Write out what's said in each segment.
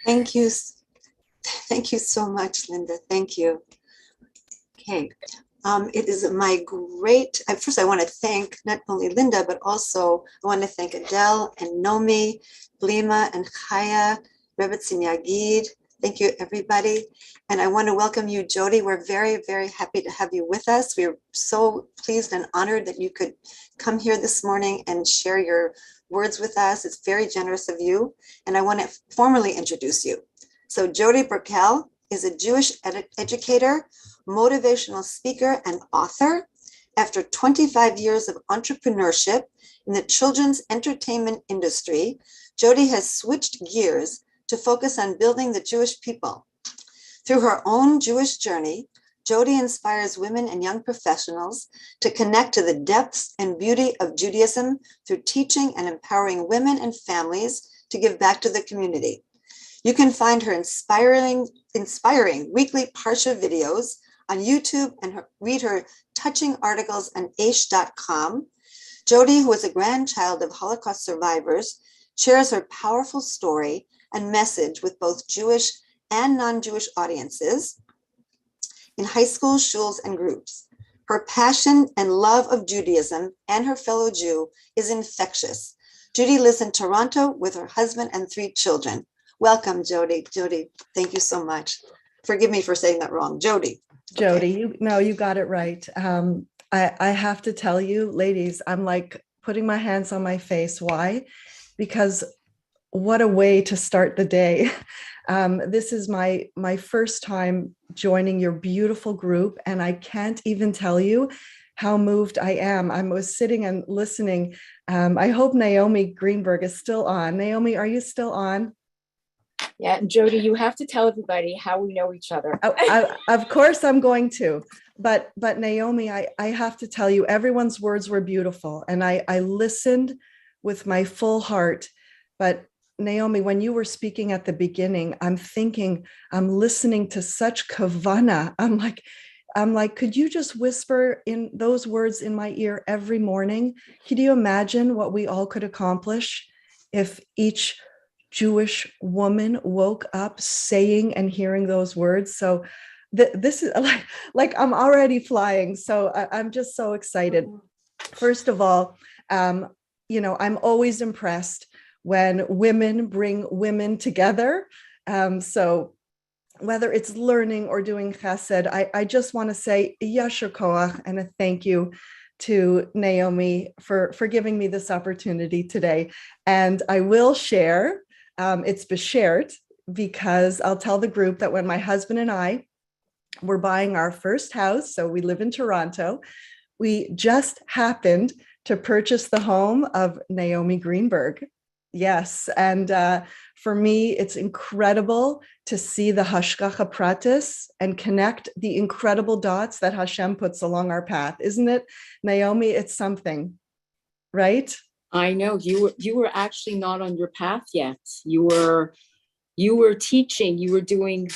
Thank you. Thank you so much, Linda. Thank you. Okay. It is my great, first I want to thank not only Linda, but also I want to thank Adele and Nomi, Blima and Chaya, Rebbetzin Yagid. Thank you, everybody. And I want to welcome you, Jody. We're very, very happy to have you with us. We're so pleased and honored that you could come here this morning and share your words with us. It's very generous of you. And I want to formally introduce you. So Jody Berkel is a Jewish educator, motivational speaker, and author. After 25 years of entrepreneurship in the children's entertainment industry, Jody has switched gears to focus on building the Jewish people. Through her own Jewish journey, Jody inspires women and young professionals to connect to the depths and beauty of Judaism through teaching and empowering women and families to give back to the community. You can find her inspiring weekly Parsha videos on YouTube and read her touching articles on aish.com. Jody, who is a grandchild of Holocaust survivors, shares her powerful story and message with both Jewish and non-Jewish audiences in high school, shuls, and groups. Her passion and love of Judaism and her fellow Jew is infectious. Judy lives in Toronto with her husband and 3 children. Welcome, Jody. Jody, thank you so much. Forgive me for saying that wrong. Jody. Jody, okay. You got it right. I have to tell you, ladies, I'm like putting my hands on my face. Why? Because what a way to start the day. This is my first time joining your beautiful group, and I can't even tell you how moved I am. I was sitting and listening. I hope Naomi Greenberg is still on. Naomi, are you still on? Yeah, and Jody, you have to tell everybody how we know each other. Of course I'm going to, but Naomi, I have to tell you, everyone's words were beautiful, and I listened with my full heart. But Naomi, when you were speaking at the beginning, I'm listening to such kavana. I'm like, could you just whisper in those words in my ear every morning? Could you imagine what we all could accomplish if each Jewish woman woke up saying and hearing those words? So this is like I'm already flying. So I'm just so excited. First of all, I'm always impressed when women bring women together. So whether it's learning or doing chesed, I just want to say yasher koach and a thank you to Naomi for giving me this opportunity today. And I will share, it's beshert, because I'll tell the group that when my husband and I were buying our first house, so we live in Toronto, we just happened to purchase the home of Naomi Greenberg. Yes, and for me, it's incredible to see the hashgacha pratis and connect the incredible dots that Hashem puts along our path. Isn't it, Naomi? It's something, right? I know you were actually not on your path yet. You were teaching. You were doing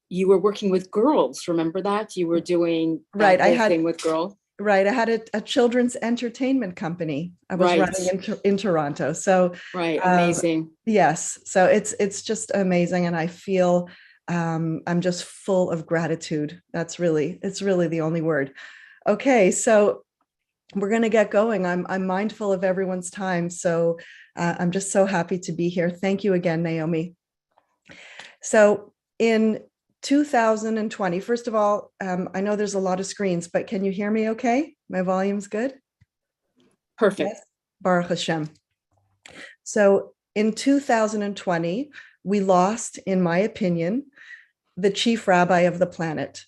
you were working with girls. Remember that? You were doing that whole thing with girls. Right. I had a children's entertainment company I was running in Toronto. So amazing. Yes. So it's just amazing. And I feel I'm just full of gratitude. It's really the only word. Okay. So we're going to get going. I'm mindful of everyone's time. So I'm just so happy to be here. Thank you again, Naomi. So in 2020, first of all, I know there's a lot of screens, but can you hear me okay? My volume's good? Perfect. Yes. Baruch Hashem. So in 2020, we lost, in my opinion, the chief rabbi of the planet,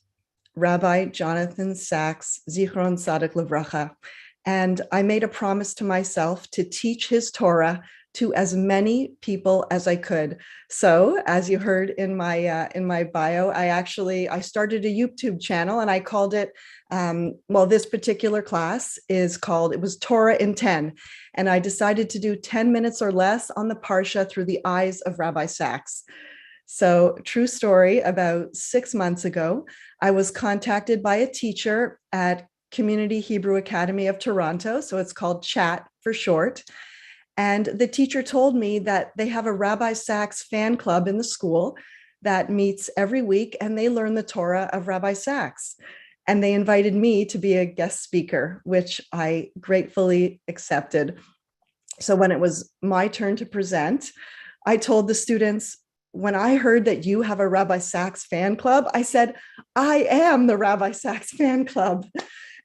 Rabbi Jonathan Sacks, Zichron Tzaddik Livracha. And I made a promise to myself to teach his Torah to as many people as I could. So as you heard in my bio, I started a YouTube channel, and I called it, this particular class it was Torah in 10. And I decided to do 10 minutes or less on the Parsha through the eyes of Rabbi Sacks. So true story, about 6 months ago, I was contacted by a teacher at Community Hebrew Academy of Toronto. So it's called CHAT for short. And the teacher told me that they have a Rabbi Sachs fan club in the school that meets every week, and they learn the Torah of Rabbi Sachs. And they invited me to be a guest speaker, which I gratefully accepted. So when it was my turn to present, I told the students, when I heard that you have a Rabbi Sachs fan club, I said, I am the Rabbi Sachs fan club.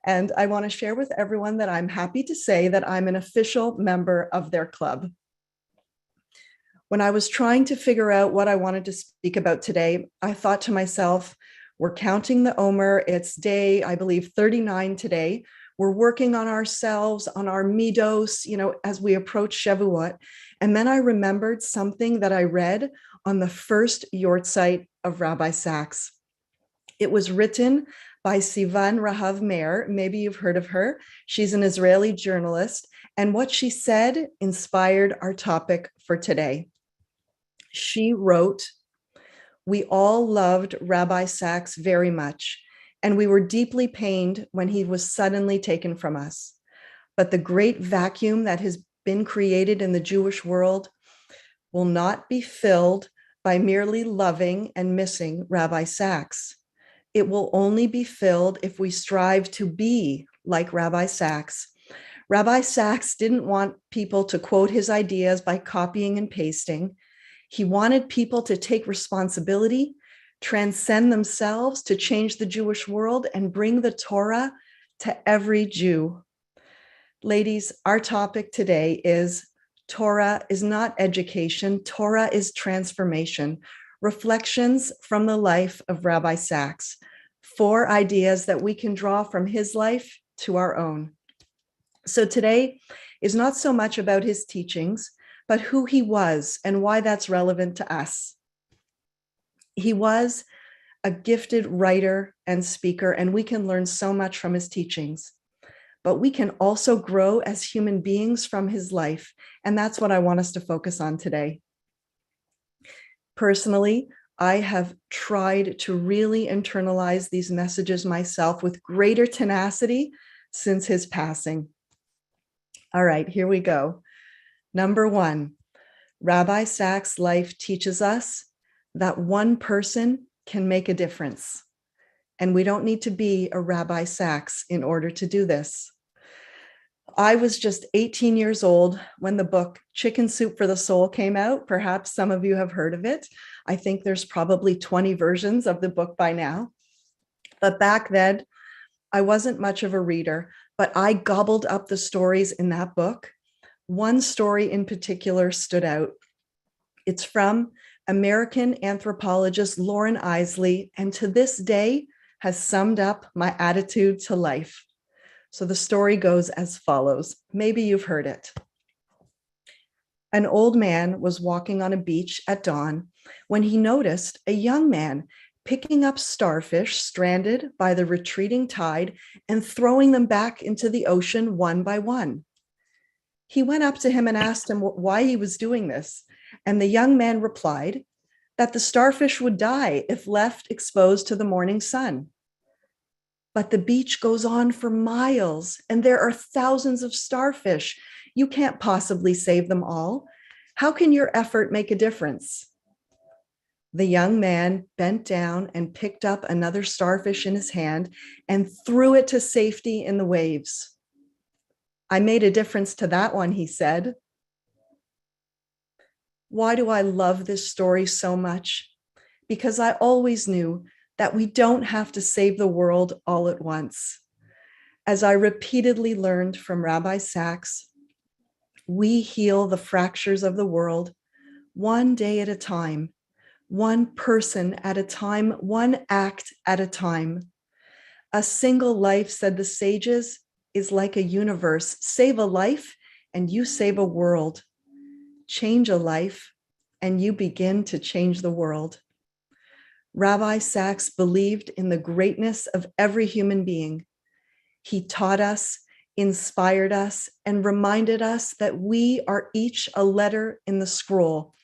And I want to share with everyone that I'm happy to say that I'm an official member of their club. When I was trying to figure out what I wanted to speak about today, I thought to myself, we're counting the Omer. It's day, I believe, 39 today. We're working on ourselves, on our midos, as we approach Shavuot. And then I remembered something that I read on the first yortzeit of Rabbi Sachs. It was written by Sivan Rahav Meir. Maybe you've heard of her. She's an Israeli journalist. And what she said inspired our topic for today. She wrote, "We all loved Rabbi Sachs very much, and we were deeply pained when he was suddenly taken from us. But the great vacuum that has been created in the Jewish world will not be filled by merely loving and missing Rabbi Sachs. It will only be filled if we strive to be like Rabbi Sachs. Rabbi Sachs didn't want people to quote his ideas by copying and pasting. He wanted people to take responsibility, transcend themselves to change the Jewish world and bring the Torah to every Jew." Ladies, our topic today is Torah is not education. Torah is transformation. Reflections from the life of Rabbi Sachs. 4 ideas that we can draw from his life to our own. So today is not so much about his teachings, but who he was and why that's relevant to us. He was a gifted writer and speaker, and we can learn so much from his teachings. But we can also grow as human beings from his life, and that's what I want us to focus on today. Personally, I have tried to really internalize these messages myself with greater tenacity since his passing. All right, here we go. Number 1, Rabbi Sachs' life teaches us that one person can make a difference. And we don't need to be a Rabbi Sachs in order to do this. I was just 18 years old when the book Chicken Soup for the Soul came out. Perhaps some of you have heard of it. I think there's probably 20 versions of the book by now. But back then, I wasn't much of a reader, but I gobbled up the stories in that book. One story in particular stood out. It's from American anthropologist Lauren Isley, and to this day has summed up my attitude to life. So the story goes as follows. Maybe you've heard it. An old man was walking on a beach at dawn when he noticed a young man picking up starfish stranded by the retreating tide and throwing them back into the ocean one by one. He went up to him and asked him why he was doing this. And the young man replied that the starfish would die if left exposed to the morning sun. But the beach goes on for miles, and there are thousands of starfish. You can't possibly save them all. How can your effort make a difference? The young man bent down and picked up another starfish in his hand and threw it to safety in the waves. I made a difference to that one, he said. Why do I love this story so much? Because I always knew that we don't have to save the world all at once. As I repeatedly learned from Rabbi Sachs, we heal the fractures of the world one day at a time, one person at a time, one act at a time. A single life, said the sages, is like a universe. Save a life and you save a world. Change a life and you begin to change the world. Rabbi Sachs believed in the greatness of every human being. He taught us, inspired us, and reminded us that we are each a letter in the scroll,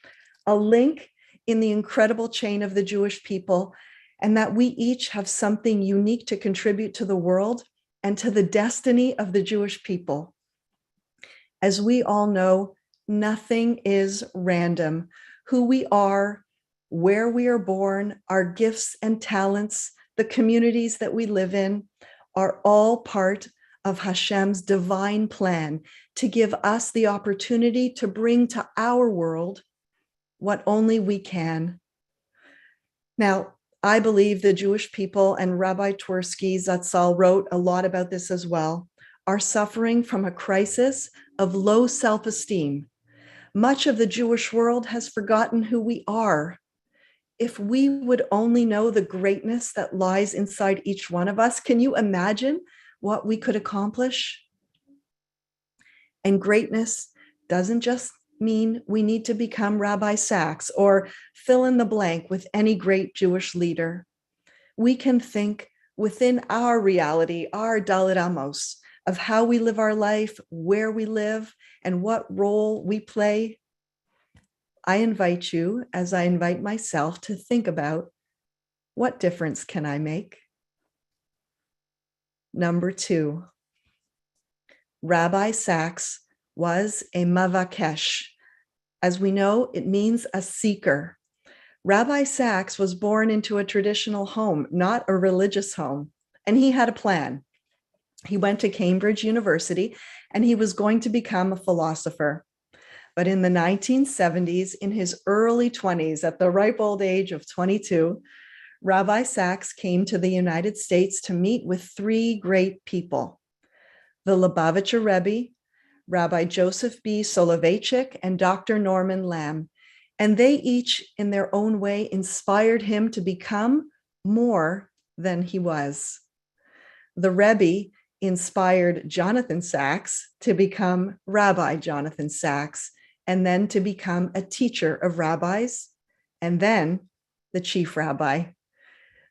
a link in the incredible chain of the Jewish people, and that we each have something unique to contribute to the world and to the destiny of the Jewish people. As we all know, Nothing is random. Who we are, where we are born, our gifts and talents, the communities that we live in are all part of Hashem's divine plan to give us the opportunity to bring to our world what only we can. Now, I believe the Jewish people, and Rabbi Twersky Zatzal wrote a lot about this as well, are suffering from a crisis of low self-esteem. Much of the Jewish world has forgotten who we are. If we would only know the greatness that lies inside each one of us, can you imagine what we could accomplish? And greatness doesn't just mean we need to become Rabbi Sacks or fill in the blank with any great Jewish leader. We can think within our reality, our Dalit Amos, of how we live our life, where we live, and what role we play. I invite you, as I invite myself, to think about, what difference can I make? Number 2, Rabbi Sacks was a mavakesh. As we know, it means a seeker. Rabbi Sacks was born into a traditional home, not a religious home, and he had a plan. He went to Cambridge University and he was going to become a philosopher. But in the 1970s, in his early 20s, at the ripe old age of 22, Rabbi Sacks came to the United States to meet with 3 great people: the Lubavitcher Rebbe, Rabbi Joseph B. Soloveitchik, and Dr. Norman Lamb. And they each, in their own way, inspired him to become more than he was. The Rebbe inspired Jonathan Sacks to become Rabbi Jonathan Sacks, and then to become a teacher of rabbis, and then the chief rabbi.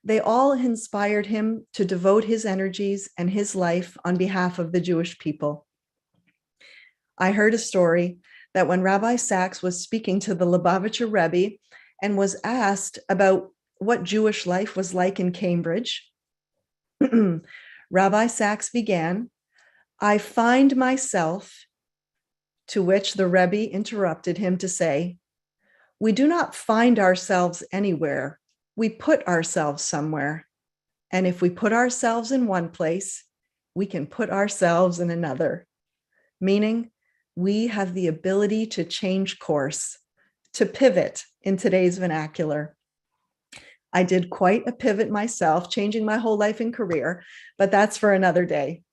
They all inspired him to devote his energies and his life on behalf of the Jewish people. I heard a story that when Rabbi Sacks was speaking to the Lubavitcher Rebbe and was asked about what Jewish life was like in Cambridge, Rabbi Sacks began, "I find myself," to which the Rebbe interrupted him to say, "We do not find ourselves anywhere. We put ourselves somewhere. And if we put ourselves in one place, we can put ourselves in another." Meaning, we have the ability to change course, to pivot in today's vernacular. I did quite a pivot myself, changing my whole life and career, but that's for another day.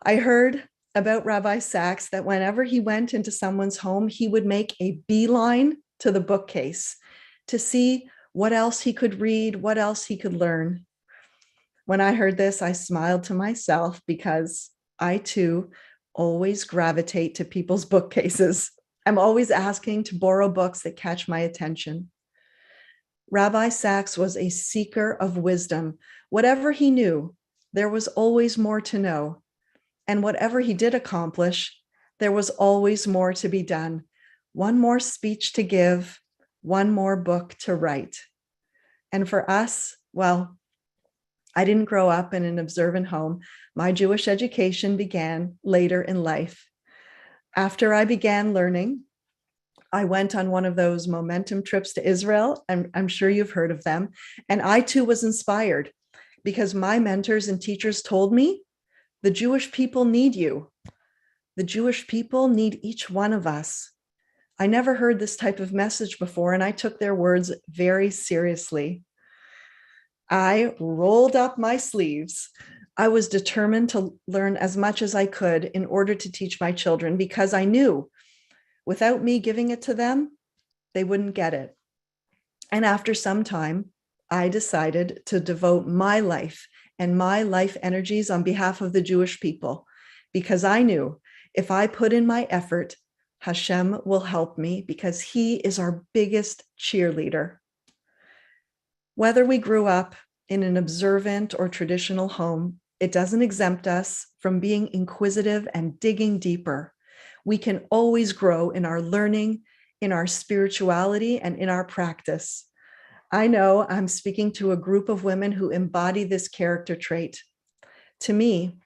I heard about Rabbi Sacks that whenever he went into someone's home, he would make a beeline to the bookcase to see what else he could read, what else he could learn. When I heard this, I smiled to myself because I too always gravitate to people's bookcases. I'm always asking to borrow books that catch my attention. Rabbi Sacks was a seeker of wisdom. Whatever he knew, there was always more to know. And whatever he did accomplish, there was always more to be done. One more speech to give, one more book to write. And for us, well, I didn't grow up in an observant home. My Jewish education began later in life. After I began learning, I went on one of those momentum trips to Israel. I'm sure you've heard of them. And I too was inspired because my mentors and teachers told me, the Jewish people need you. The Jewish people need each one of us. I never heard this type of message before, and I took their words very seriously. I rolled up my sleeves. I was determined to learn as much as I could in order to teach my children because I knew without me giving it to them, they wouldn't get it. And after some time, I decided to devote my life and my life energies on behalf of the Jewish people, because I knew if I put in my effort, Hashem will help me because he is our biggest cheerleader. Whether we grew up in an observant or traditional home, it doesn't exempt us from being inquisitive and digging deeper. We can always grow in our learning, in our spirituality, and in our practice. I know I'm speaking to a group of women who embody this character trait. To me,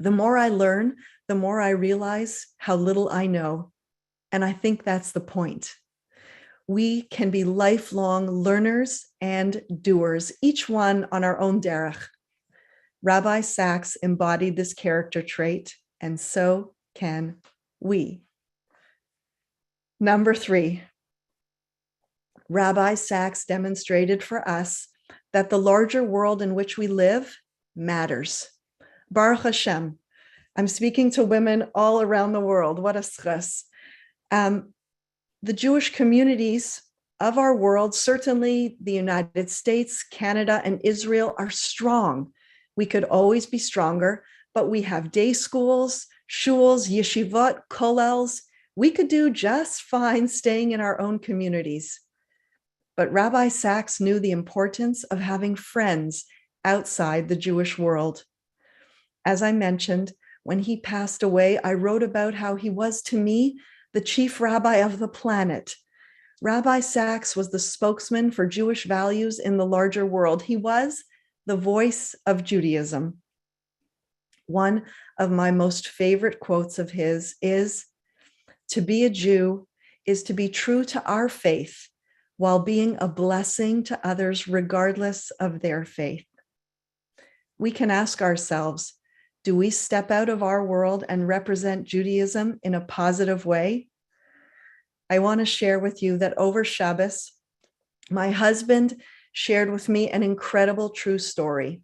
the more I learn, the more I realize how little I know. And I think that's the point. We can be lifelong learners and doers, each one on our own derech. Rabbi Sacks embodied this character trait, and so can we. Number 3, Rabbi Sacks demonstrated for us that the larger world in which we live matters. Baruch Hashem. I'm speaking to women all around the world. What a schus. The Jewish communities of our world, certainly the United States, Canada, and Israel, are strong. We could always be stronger, but we have day schools, shuls, yeshivot, kollels. We could do just fine staying in our own communities. But Rabbi Sacks knew the importance of having friends outside the Jewish world. As I mentioned, when he passed away, I wrote about how he was, to me, the chief rabbi of the planet. Rabbi Sacks was the spokesman for Jewish values in the larger world. He was the voice of Judaism. One of my most favorite quotes of his is, "To be a Jew is to be true to our faith while being a blessing to others regardless of their faith." We can ask ourselves, do we step out of our world and represent Judaism in a positive way? I want to share with you that over Shabbos, my husband shared with me an incredible true story.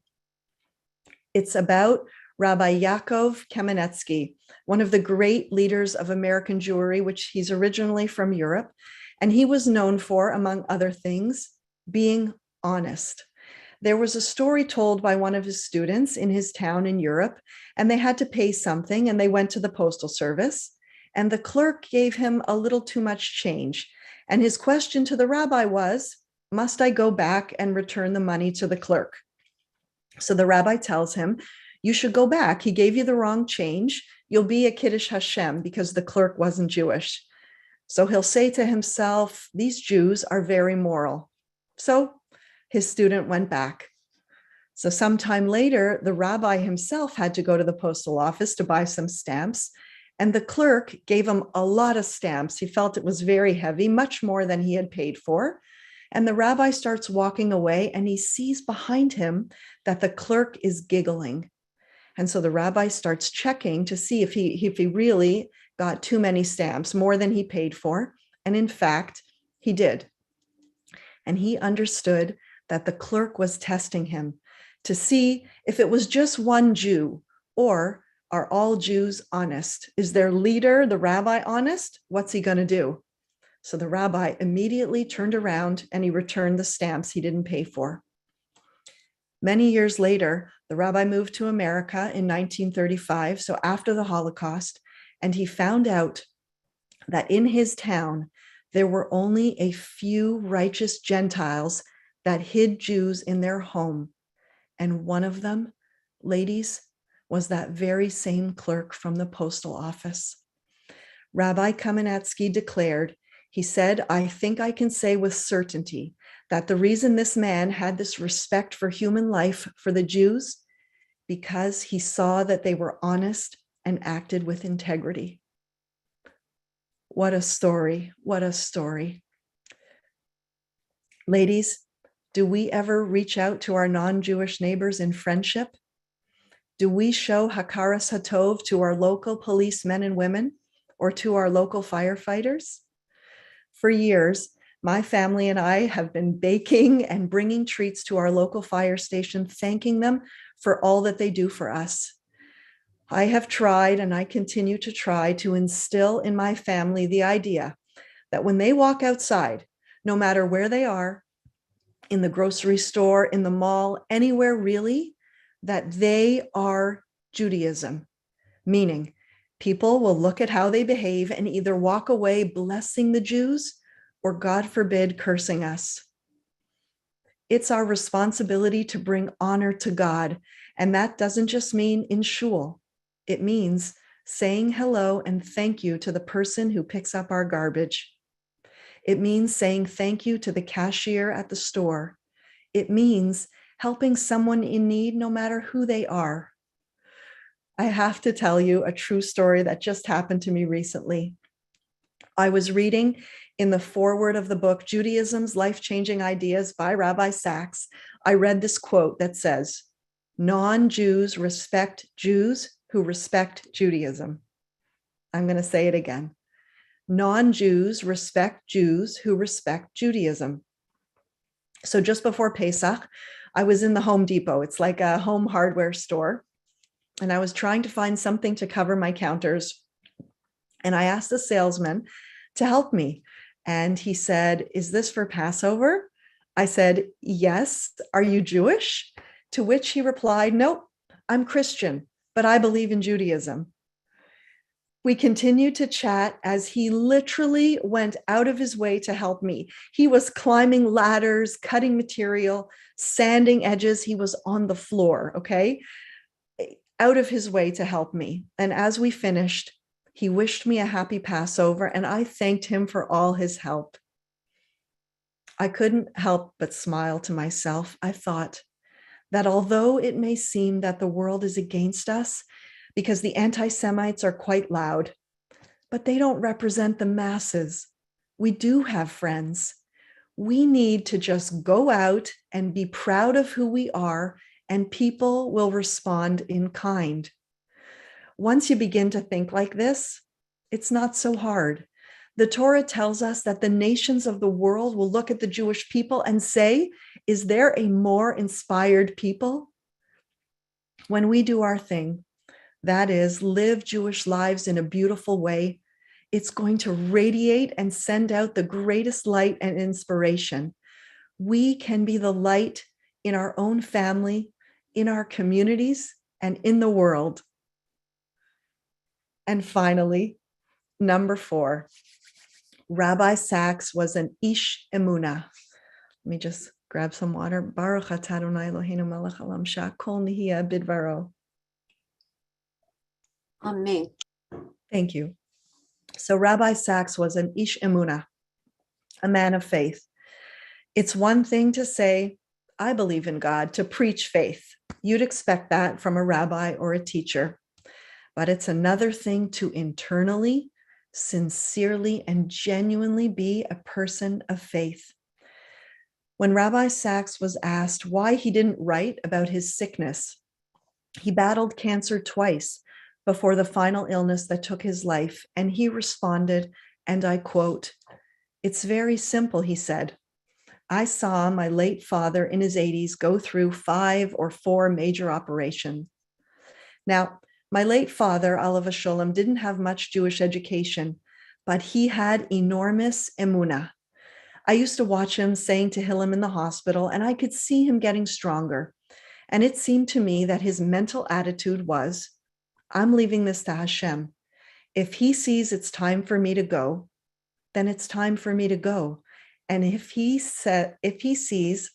It's about Rabbi Yaakov Kamenetsky, one of the great leaders of American Jewry, which he's originally from Europe. And he was known for, among other things, being honest. There was a story told by one of his students in his town in Europe, and they had to pay something, and they went to the postal service, and the clerk gave him a little too much change. And his question to the rabbi was, must I go back and return the money to the clerk? So the rabbi tells him, you should go back. He gave you the wrong change. You'll be a Kiddush Hashem because the clerk wasn't Jewish. So he'll say to himself, these Jews are very moral. So his student went back. So sometime later, the rabbi himself had to go to the postal office to buy some stamps, and the clerk gave him a lot of stamps. He felt it was very heavy, much more than he had paid for. And the rabbi starts walking away, and he sees behind him that the clerk is giggling. And so the rabbi starts checking to see if he really got too many stamps, more than he paid for. And in fact, he did. And he understood that the clerk was testing him to see if it was just one Jew, or are all Jews honest? Is their leader, the rabbi, honest? What's he going to do? So the rabbi immediately turned around and he returned the stamps he didn't pay for. Many years later, the rabbi moved to America in 1935, so after the Holocaust, and he found out that in his town, there were only a few righteous Gentiles that hid Jews in their home. And one of them, ladies, was that very same clerk from the postal office. Rabbi Kamenetsky declared, he said, I think I can say with certainty that the reason this man had this respect for human life for the Jews, because he saw that they were honest and acted with integrity. What a story, what a story. Ladies, do we ever reach out to our non-Jewish neighbors in friendship? Do we show hakaras hatov to our local policemen and women, or to our local firefighters? For years, my family and I have been baking and bringing treats to our local fire station, thanking them for all that they do for us. I have tried, and I continue to try, to instill in my family the idea that when they walk outside, no matter where they are, in the grocery store, in the mall, anywhere really, that they are Judaism, meaning people will look at how they behave and either walk away blessing the Jews or, God forbid, cursing us. It's our responsibility to bring honor to God, and that doesn't just mean in shul. It means saying hello and thank you to the person who picks up our garbage. It means saying thank you to the cashier at the store. It means helping someone in need, no matter who they are. I have to tell you a true story that just happened to me recently. I was reading in the foreword of the book, Judaism's Life-Changing Ideas by Rabbi Sachs. I read this quote that says, "Non-Jews respect Jews who respect Judaism." I'm going to say it again. Non-Jews respect Jews who respect Judaism. So just before Pesach, I was in the Home Depot. It's like a home hardware store. And I was trying to find something to cover my counters. And I asked the salesman to help me. And he said, "Is this for Passover?" I said, "Yes. Are you Jewish?" To which he replied, "Nope, I'm Christian, but I believe in Judaism." We continued to chat as he literally went out of his way to help me. He was climbing ladders, cutting material, sanding edges. He was on the floor, okay? Out of his way to help me. And as we finished, he wished me a happy Passover, and I thanked him for all his help. I couldn't help but smile to myself. I thought that although it may seem that the world is against us, because the anti-Semites are quite loud, but they don't represent the masses. We do have friends. We need to just go out and be proud of who we are, and people will respond in kind. Once you begin to think like this, it's not so hard. The Torah tells us that the nations of the world will look at the Jewish people and say, "Is there a more inspired people?" When we do our thing, that is, live Jewish lives in a beautiful way, it's going to radiate and send out the greatest light and inspiration. We can be the light in our own family, in our communities, and in the world. And finally, number 4, Rabbi Sachs was an ish emunah. Let me just grab some water. Baruch atah Adonai Eloheinu melech haolam shehakol nihiyeh bidvaro. Amen. Thank you. So Rabbi Sachs was an ish emunah, a man of faith. It's one thing to say, "I believe in God," to preach faith. You'd expect that from a rabbi or a teacher. But it's another thing to internally, sincerely, and genuinely be a person of faith. When Rabbi Sachs was asked why he didn't write about his sickness, he battled cancer twice before the final illness that took his life, and he responded, and I quote, "It's very simple," he said. "I saw my late father in his 80s go through 5 or 4 major operations." Now, my late father, Alav Hasholem, didn't have much Jewish education, but he had enormous emunah. I used to watch him saying Tehillim in the hospital, and I could see him getting stronger. And it seemed to me that his mental attitude was, "I'm leaving this to Hashem. If he sees it's time for me to go, then it's time for me to go. And if he sees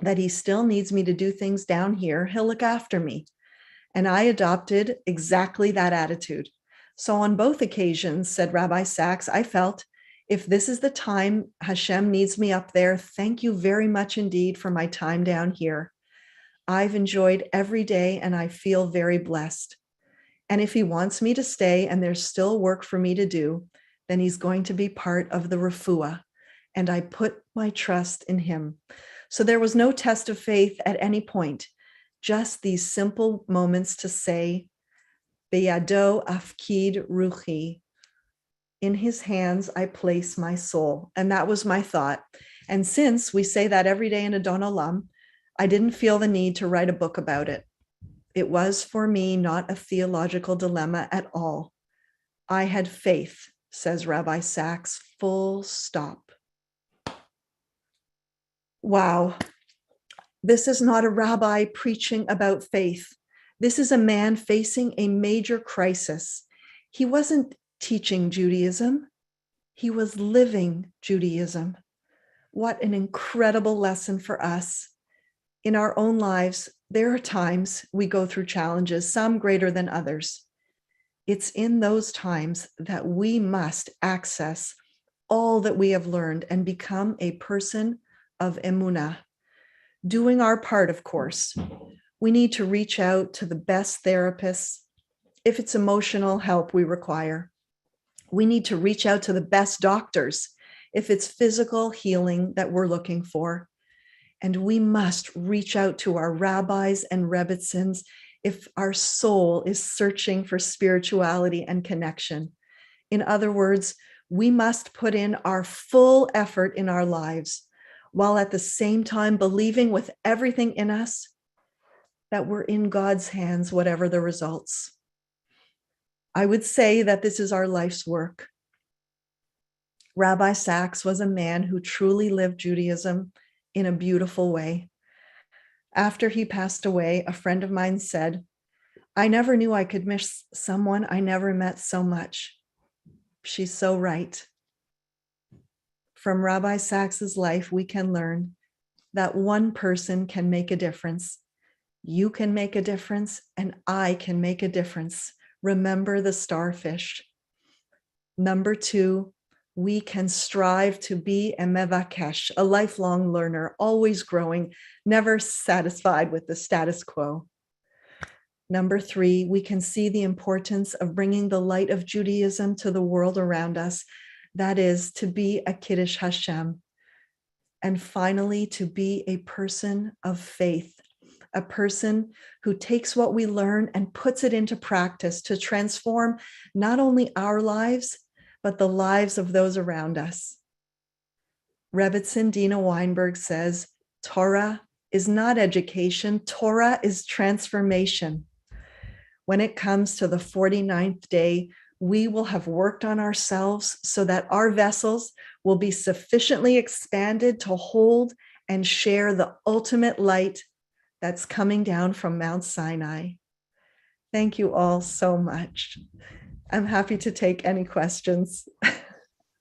that he still needs me to do things down here, he'll look after me." And I adopted exactly that attitude. So on both occasions, said Rabbi Sachs, I felt, if this is the time Hashem needs me up there, thank you very much indeed for my time down here. I've enjoyed every day and I feel very blessed. And if he wants me to stay and there's still work for me to do, then he's going to be part of the refuah. And I put my trust in him. So there was no test of faith at any point, just these simple moments to say, Beyado afkid ruchi, in his hands I place my soul. And that was my thought. And since we say that every day in Adon Olam, I didn't feel the need to write a book about it. It was for me not a theological dilemma at all. I had faith, says Rabbi Sachs, full stop. Wow. This is not a rabbi preaching about faith. This is a man facing a major crisis. He wasn't teaching Judaism. He was living Judaism. What an incredible lesson for us. In our own lives, there are times we go through challenges, some greater than others. It's in those times that we must access all that we have learned and become a person of emunah. Doing our part, of course. We need to reach out to the best therapists if it's emotional help we require. We need to reach out to the best doctors if it's physical healing that we're looking for. And we must reach out to our rabbis and rebbitzins if our soul is searching for spirituality and connection. In other words, we must put in our full effort in our lives, while at the same time believing with everything in us that we're in God's hands, whatever the results. I would say that this is our life's work. Rabbi Sachs was a man who truly lived Judaism in a beautiful way. After he passed away, a friend of mine said, "I never knew I could miss someone I never met so much." She's so right. From Rabbi Sachs's life, we can learn that one person can make a difference. You can make a difference, and I can make a difference. Remember the starfish. Number 2, we can strive to be a mevakesh, a lifelong learner, always growing, never satisfied with the status quo. Number 3, we can see the importance of bringing the light of Judaism to the world around us. That is, to be a Kiddush Hashem. And finally, to be a person of faith, a person who takes what we learn and puts it into practice to transform not only our lives, but the lives of those around us. Rebbitzin Dina Weinberg says, Torah is not education, Torah is transformation. When it comes to the 49th day, we will have worked on ourselves so that our vessels will be sufficiently expanded to hold and share the ultimate light that's coming down from Mount Sinai. Thank you all so much. I'm happy to take any questions.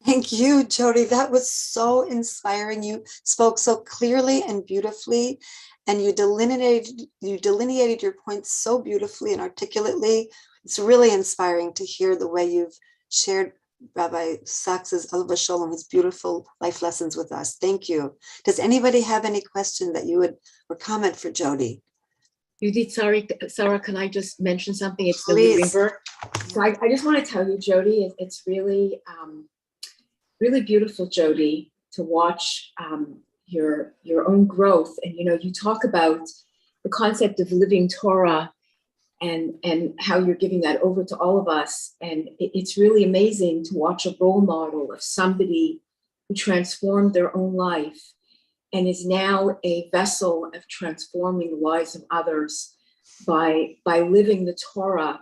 Thank you, Jody. That was so inspiring. You spoke so clearly and beautifully, and you delineated your points so beautifully and articulately. It's really inspiring to hear the way you've shared Rabbi Sachs's Alav Shalom, his beautiful life lessons with us. Thank you. Does anybody have any question that you would or comment for Jody? Judith, Sarah, can I just mention something? It's Please. the river. So I just want to tell you, Jody, it's really, really beautiful, Jody, to watch your own growth. And, you know, you talk about the concept of living Torah and how you're giving that over to all of us. And it's really amazing to watch a role model of somebody who transformed their own life and is now a vessel of transforming the lives of others by living the Torah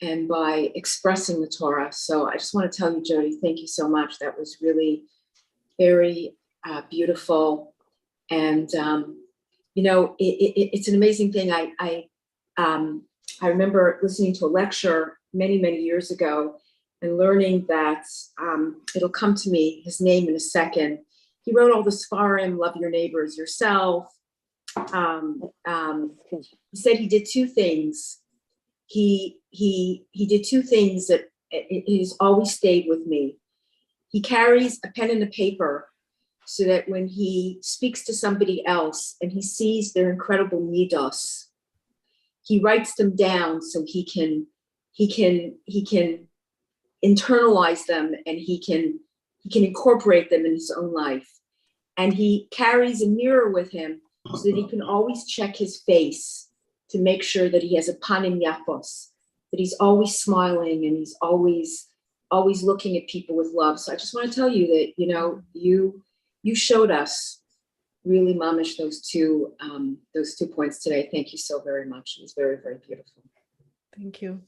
and by expressing the Torah. So I just want to tell you, Jody, thank you so much. That was really very beautiful. And, you know, it's an amazing thing. I remember listening to a lecture many, many years ago and learning that it'll come to me, his name in a second. He wrote all the Sfarim, Love Your Neighbors Yourself. He said he did two things. He did two things that it has always stayed with me. He carries a pen and a paper so that when he speaks to somebody else and he sees their incredible midos, he writes them down so he can internalize them and he can incorporate them in his own life. And he carries a mirror with him so that he can always check his face to make sure that he has a panim yapos, that he's always smiling and he's always looking at people with love. So I just want to tell you that, you know, you showed us really, mamish, those two points today. Thank you so very much. It was very, very beautiful. Thank you.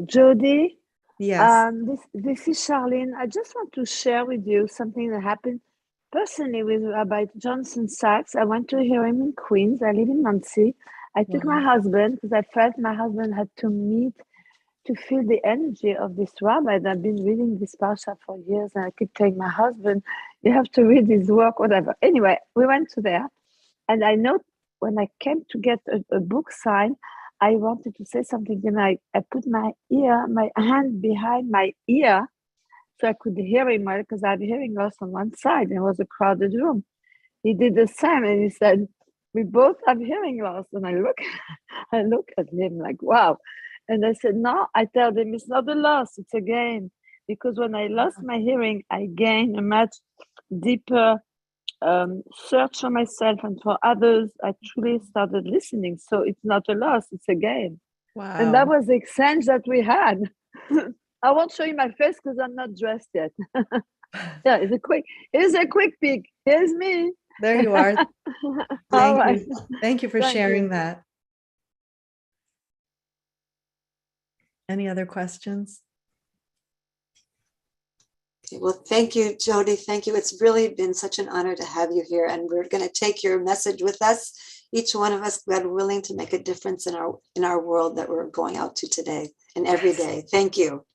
Jody, Yes. this is Charlene. I just want to share with you something that happened personally with Rabbi Johnson Sachs. I went to hear him in Queens. I live in Muncie. I took my husband because I felt my husband had to feel the energy of this rabbi. And I've been reading this parsha for years, and I keep telling my husband, you have to read his work, whatever. Anyway, we went to there, and I know when I came to get a book signed, I wanted to say something, and I put my hand behind my ear so I could hear him well, because I had hearing loss on one side, and it was a crowded room. He did the same, and he said, we both have hearing loss. And I look at him like, wow. And I said, no, I tell them it's not a loss, it's a gain. because when I lost my hearing, I gained a much deeper search for myself and for others. I truly started listening. So it's not a loss, it's a gain. Wow. And that was the exchange that we had. I won't show you my face because I'm not dressed yet. Yeah, here's a quick peek. Here's me. There you are. All Thank right. you. Thank you for Thank sharing you. that. Any other questions? Okay, well, thank you, Jody. Thank you. It's really been such an honor to have you here, and we're going to take your message with us. Each one of us, God willing, to make a difference in our world that we're going out to today and every day. Thank you.